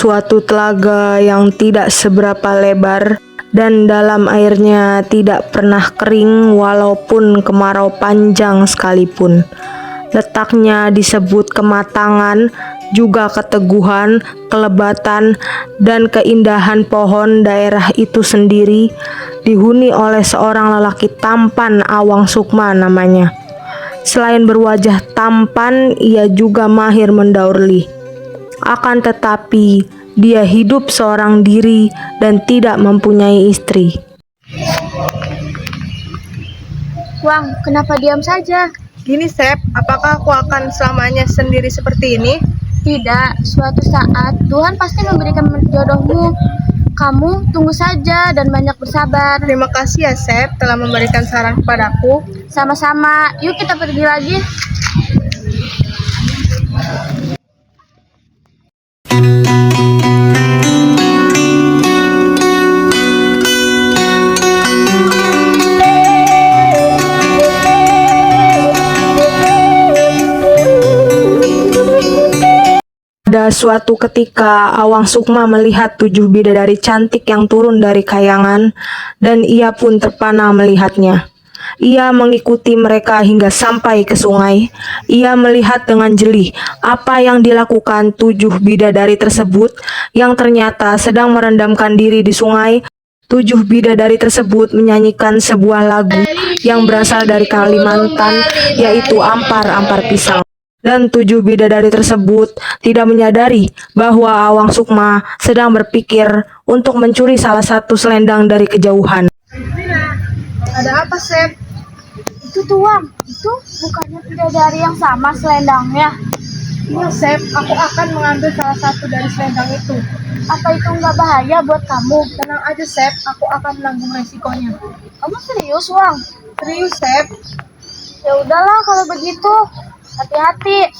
suatu telaga yang tidak seberapa lebar dan dalam airnya tidak pernah kering walaupun kemarau panjang sekalipun. Letaknya disebut kematangan, juga keteguhan, kelebatan, dan keindahan pohon daerah itu sendiri dihuni oleh seorang lelaki tampan, Awang Sukma namanya. Selain berwajah tampan, ia juga mahir mendaurli. Akan tetapi, dia hidup seorang diri dan tidak mempunyai istri. Wang, kenapa diam saja? Gini, Sep, apakah aku akan selamanya sendiri seperti ini? Tidak, suatu saat Tuhan pasti memberikan jodohmu. Kamu tunggu saja dan banyak bersabar. Terima kasih ya, Sep, telah memberikan saran kepadaku. Sama-sama, yuk kita pergi lagi. Pada suatu ketika, Awang Sukma melihat 7 bidadari cantik yang turun dari kayangan, dan ia pun terpana melihatnya. Ia mengikuti mereka hingga sampai ke sungai. Ia melihat dengan jeli apa yang dilakukan 7 bidadari tersebut yang ternyata sedang merendamkan diri di sungai. 7 bidadari tersebut menyanyikan sebuah lagu yang berasal dari Kalimantan, yaitu Ampar-Ampar Pisang. Dan 7 bidadari tersebut tidak menyadari bahwa Awang Sukma sedang berpikir untuk mencuri salah satu selendang dari kejauhan. Ada apa, Sep? Itu Tuang, itu bukannya bidadari yang sama selendangnya? Iya, Sep, aku akan mengambil salah satu dari selendang itu. Apa itu nggak bahaya buat kamu? Tenang aja, Sep, aku akan menanggung resikonya. Kamu serius, Wang? Serius, Sep? Ya udahlah kalau begitu. Hati-hati.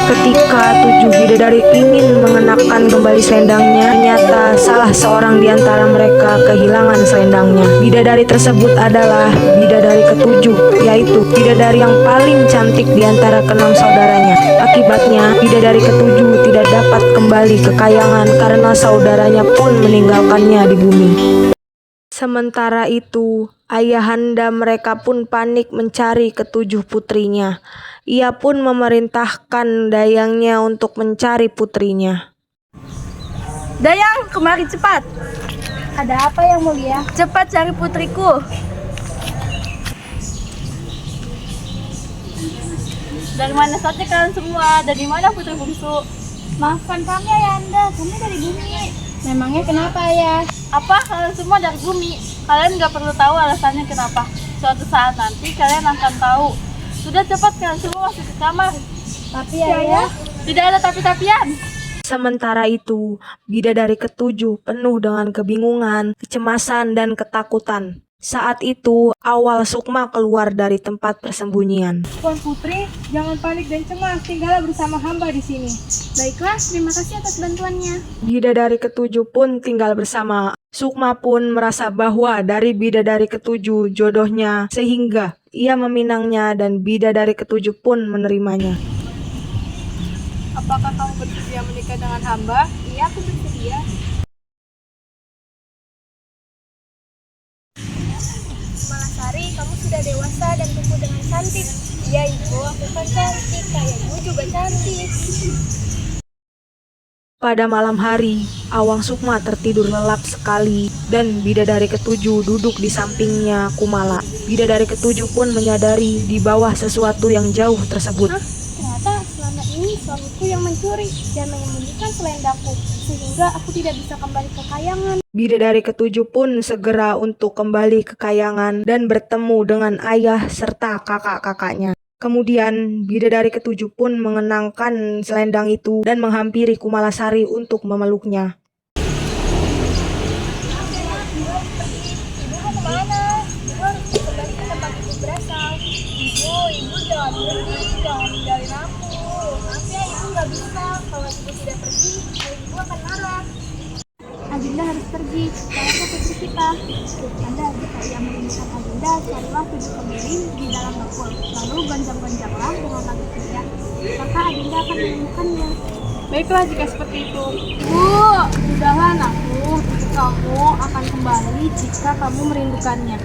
Ketika 7 bidadari ingin mengenakan kembali selendangnya, ternyata salah seorang di antara mereka kehilangan selendangnya. Bidadari tersebut adalah bidadari ketujuh, yaitu bidadari yang paling cantik di antara ke-6 saudaranya. Akibatnya, bidadari ketujuh tidak dapat kembali ke kayangan karena saudaranya pun meninggalkannya di bumi. Sementara itu, ayahanda mereka pun panik mencari ke-7 putrinya. Ia pun memerintahkan dayangnya untuk mencari putrinya. Dayang, kemari cepat. Ada apa yang mulia? Cepat cari putriku. Dari mana saja kalian semua? Dari mana putri bungsu? Maafkan kami Ayahanda, kami dari bumi. Memangnya kenapa ya? Apa? Kalian semua dari bumi. Kalian nggak perlu tahu alasannya kenapa. Suatu saat nanti kalian akan tahu. Sudah, cepat kalian semua masuk ke kamar. Tapi Ayah, Tidak ada tapi-tapian. Sementara itu, bidadari ke-7 penuh dengan kebingungan, kecemasan, dan ketakutan. Saat itu, Awang Sukma keluar dari tempat persembunyian. Tuan Putri, jangan panik dan cemas. Tinggallah bersama hamba di sini. baiklah, terima kasih atas bantuannya. Bidadari ke-7 pun tinggal bersama. Sukma pun merasa bahwa dari bidadari ke-7 jodohnya, sehingga ia meminangnya dan bidadari ke-7 pun menerimanya. Apakah kamu bersedia menikah dengan hamba? Iya, aku bersedia. Malasari, kamu sudah dewasa dan tumbuh dengan cantik. Iya ibu, aku kan cantik, kayak ibu juga cantik. Pada malam hari, Awang Sukma tertidur lelap sekali dan bidadari ke-7 duduk di sampingnya Kumala. Bidadari ke-7 pun menyadari di bawah sesuatu yang jauh tersebut. Ternyata selama ini suamiku yang mencuri dan menyembunyikan selendangku, sehingga aku tidak bisa kembali ke kayangan. Bidadari ke-7 pun segera untuk kembali ke kayangan dan bertemu dengan ayah serta kakak-kakaknya. Kemudian bidadari ke-7 pun mengenangkan selendang itu dan menghampiri Kumalasari untuk memeluknya. Ibu mau kemana? Ibu harus kembali ke tempat ibu berasal. Ibu jangan pergi, jangan ninggalin aku. Maaf ya, ibu nggak bisa. Kalau ibu tidak pergi, ibu akan marah. Adinda harus pergi. Karena putri kita. Anda jika ia merindukan Adinda, carilah 7 kemiri di dalam bakul. Lalu gonjang-gonjanglah dengan lagu ceria. Maka Adinda akan menemukannya. Baiklah jika seperti itu. Bu, sudahlah anakku. Kamu akan kembali jika kamu merindukannya.